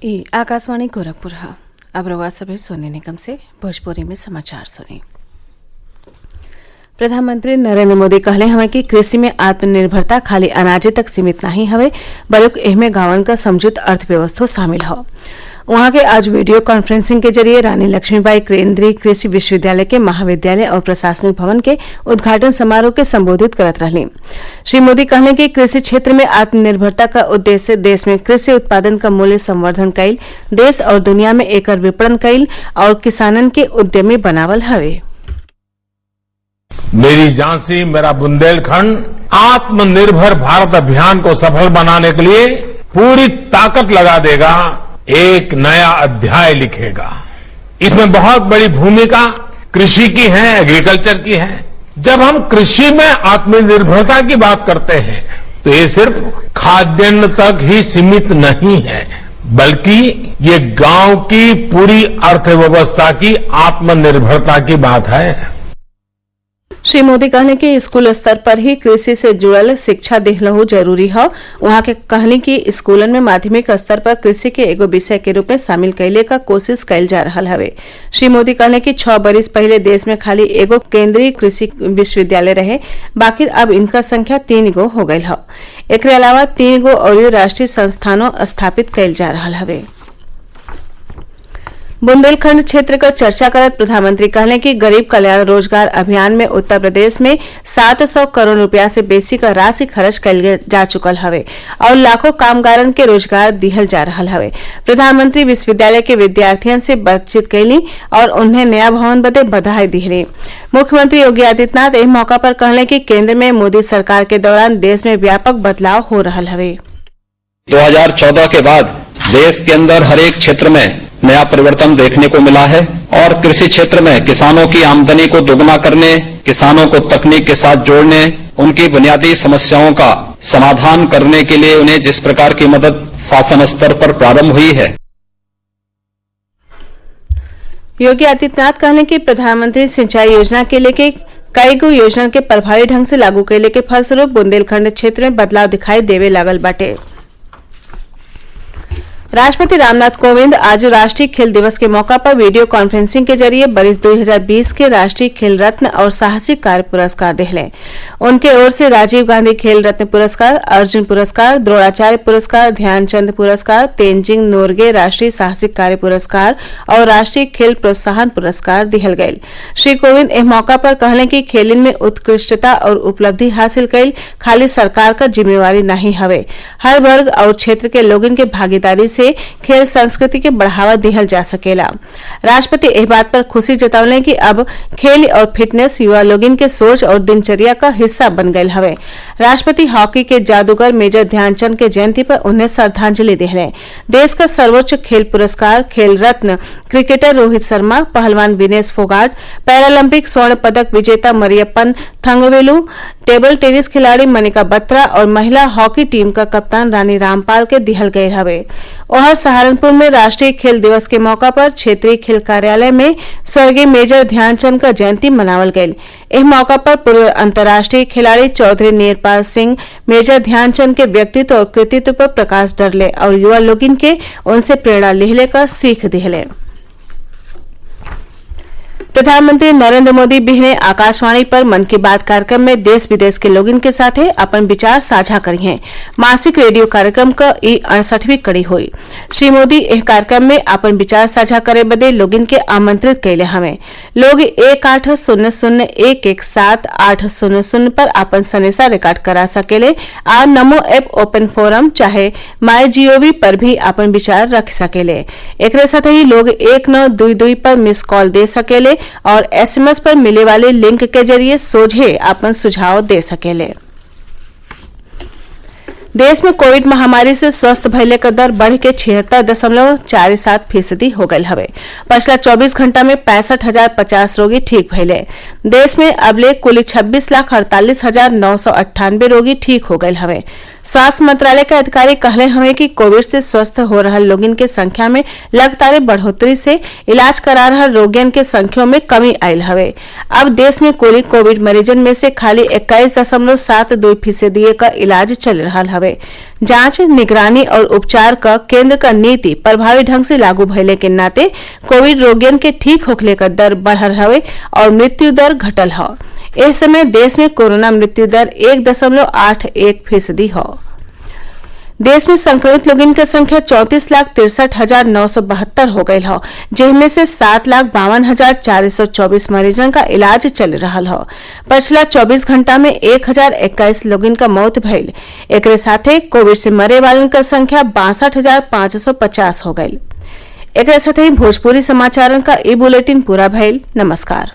ई आकाशवाणी गोरखपुर है। अब रउआ सभे सोने निगम से भोजपुरी में समाचार सुनी। प्रधानमंत्री नरेंद्र मोदी कहले हवे कि कृषि में आत्मनिर्भरता खाली अनाजे तक सीमित नहीं हवे, बल्कि एहमे गांवन का समृद्ध अर्थव्यवस्था शामिल हो। वहां के आज वीडियो कॉन्फ्रेंसिंग के जरिए रानी लक्ष्मीबाई केंद्रीय कृषि विश्वविद्यालय के महाविद्यालय और प्रशासनिक भवन के उद्घाटन समारोह के संबोधित करत रहली। श्री मोदी कहले कि कृषि क्षेत्र में आत्मनिर्भरता का उद्देश्य देश में कृषि उत्पादन का मूल्य संवर्धन कईल, देश और दुनिया में एकर विपणन कईल और किसानन के उद्यमी बनावल हवे। मेरी झांसी मेरा बुंदेलखंड आत्मनिर्भर भारत अभियान को सफल बनाने के लिए पूरी ताकत लगा देगा, एक नया अध्याय लिखेगा। इसमें बहुत बड़ी भूमिका कृषि की है, एग्रीकल्चर की है। जब हम कृषि में आत्मनिर्भरता की बात करते हैं तो ये सिर्फ खाद्यान्न तक ही सीमित नहीं है, बल्कि ये गांव की पूरी अर्थव्यवस्था की आत्मनिर्भरता की बात है। श्री मोदी कहने कि स्कूल स्तर पर ही कृषि से जुड़ल शिक्षा दिहलहु जरूरी है। वहां के कहने कि स्कूलन में माध्यमिक स्तर पर कृषि के एगो विषय के रूप में शामिल कैले का कोशिश कैल जा रहा हवे। श्री मोदी कहने कि 6 बरिस पहले देश में खाली एगो केंद्रीय कृषि विश्वविद्यालय रहे, बाकी अब इनका संख्या 3 गो हो गई है। एक अलावा 3 गो और राष्ट्रीय संस्थानों स्थापित कैल जा रहा हवे। बुंदेलखंड क्षेत्र का चर्चा करत प्रधानमंत्री कहले कि गरीब कल्याण रोजगार अभियान में उत्तर प्रदेश में 700 करोड़ रुपया से बेसी का राशि खर्च कल जा चुकल हवे और लाखों कामगारन के रोजगार दिहल जा रहा हवे। प्रधानमंत्री विश्वविद्यालय के विद्यार्थियों से बातचीत कैली और उन्हें नया भवन बदे बधाई दिहली। मुख्यमंत्री योगी आदित्यनाथ इस मौका पर कहले कि केंद्र में मोदी सरकार के दौरान देश में व्यापक बदलाव हो रहा हवे। 2014 के बाद देश के अंदर हर एक क्षेत्र में नया परिवर्तन देखने को मिला है और कृषि क्षेत्र में किसानों की आमदनी को दोगुना करने, किसानों को तकनीक के साथ जोड़ने, उनकी बुनियादी समस्याओं का समाधान करने के लिए उन्हें जिस प्रकार की मदद शासन स्तर पर प्रारंभ हुई है। योगी आदित्यनाथ कहने कि प्रधानमंत्री सिंचाई योजना के लेके कई गो योजना के प्रभावी ढंग से लागू कैले के फलस्वरूप बुंदेलखंड क्षेत्र में बदलाव दिखाई देवे लागल बाटे। राष्ट्रपति रामनाथ कोविंद आज राष्ट्रीय खेल दिवस के मौका पर वीडियो कॉन्फ्रेंसिंग के जरिए बरिस 2020 के राष्ट्रीय खेल रत्न और साहसिक कार्य पुरस्कार दिहले। उनके ओर से राजीव गांधी खेल रत्न पुरस्कार, अर्जुन पुरस्कार, द्रोणाचार्य पुरस्कार, ध्यानचंद पुरस्कार, तेनजिंग नोरगे राष्ट्रीय साहसिक कार्य पुरस्कार और राष्ट्रीय खेल प्रोत्साहन पुरस्कार दिहल गये। श्री कोविंद इस मौका पर कहले कि खेलन में उत्कृष्टता और उपलब्धि हासिल कईल खाली सरकार का जिम्मेवारी नहीं हवे, हर वर्ग और क्षेत्र के लोगन के भागीदारी से खेल संस्कृति के बढ़ावा दिहल जा सकेला। राष्ट्रपति इस बात पर खुशी जतावले कि अब खेल और फिटनेस युवा लोगन के सोच और दिनचर्या का हिस्सा बन गये हवे। राष्ट्रपति हॉकी के जादूगर मेजर ध्यानचंद के जयंती पर उन्हें श्रद्धांजलि दिहले। देश का सर्वोच्च खेल पुरस्कार खेल रत्न क्रिकेटर रोहित शर्मा, पहलवान विनेश फोगाट, पैरालंपिक स्वर्ण पदक विजेता मरियप्पन थंगवेलु, टेबल टेनिस खिलाड़ी मनिका बत्रा और महिला हॉकी टीम का कप्तान रानी रामपाल के दिहल गये हवे। और सहारनपुर में राष्ट्रीय खेल दिवस के मौका पर क्षेत्रीय खेल कार्यालय में स्वर्गीय मेजर ध्यानचंद का जयंती मनावल गयी। इस मौका पर पूर्व अंतर्राष्ट्रीय खिलाड़ी चौधरी नेरपाल सिंह मेजर ध्यानचंद के व्यक्तित्व और कृतित्व पर प्रकाश डरले और युवा लोगिन के उनसे प्रेरणा लिहले का सीख दिहले। प्रधानमंत्री नरेंद्र मोदी बिहने आकाशवाणी पर मन की बात कार्यक्रम में देश विदेश के लोगन के साथ अपन विचार साझा करी हैं। मासिक रेडियो कार्यक्रम का 68वीं कड़ी हुई। श्री मोदी इस कार्यक्रम में अपन विचार साझा करे बदे लोगन के आमंत्रित कैले हमें। लोग 1800117800 पर अपन सनेसा रिकॉर्ड करा सकेले आ नमो ऐप ओपन फोरम चाहे माई जीओवी पर भी अपन विचार रख सकेले। एक साथ ही लोग 1922 पर मिस कॉल दे सकेले और एसएमएस पर मिले वाले लिंक के जरिए सोझे अपन सुझाव दे सकेले। देश में कोविड महामारी से स्वस्थ भइले का दर बढ़ के 76.47% हो गयल हवे। पिछला 24 घंटा में 65,050 रोगी ठीक भइले। देश में अबले कुल 26,48,998 रोगी ठीक हो गयल हवे। स्वास्थ्य मंत्रालय के अधिकारी कहले हवे कि कोविड से स्वस्थ हो रहा लोगन के संख्या में लगातार बढ़ोतरी से इलाज करा रहा रोगियन के संख्या में कमी आयल हवे। अब देश में कुल कोविड मरीजन में से खाली 21.72% का इलाज चल रहा हवे। हवे। जांच, निगरानी और उपचार का केंद्र का नीति प्रभावी ढंग से लागू भइले के नाते कोविड रोगियन के ठीक होखले का दर बढ़ल हवे और मृत्यु दर घटल हौ। इस समय देश में कोरोना मृत्यु दर 1.81% हौ। देश में संक्रमित लोगन की संख्या 34,63,972 हो गई हो, जिनमें से 7,52,424 मरीजन का इलाज चल रहा हो। पिछला 24 घंटा में 1,021 लोगन का मौत भइल। एकरे साथे कोविड से मरे वालन का संख्या 62,550 हो गई। एकरे साथे ही भोजपुरी समाचारन का ई बुलेटिन पूरा भइल। नमस्कार।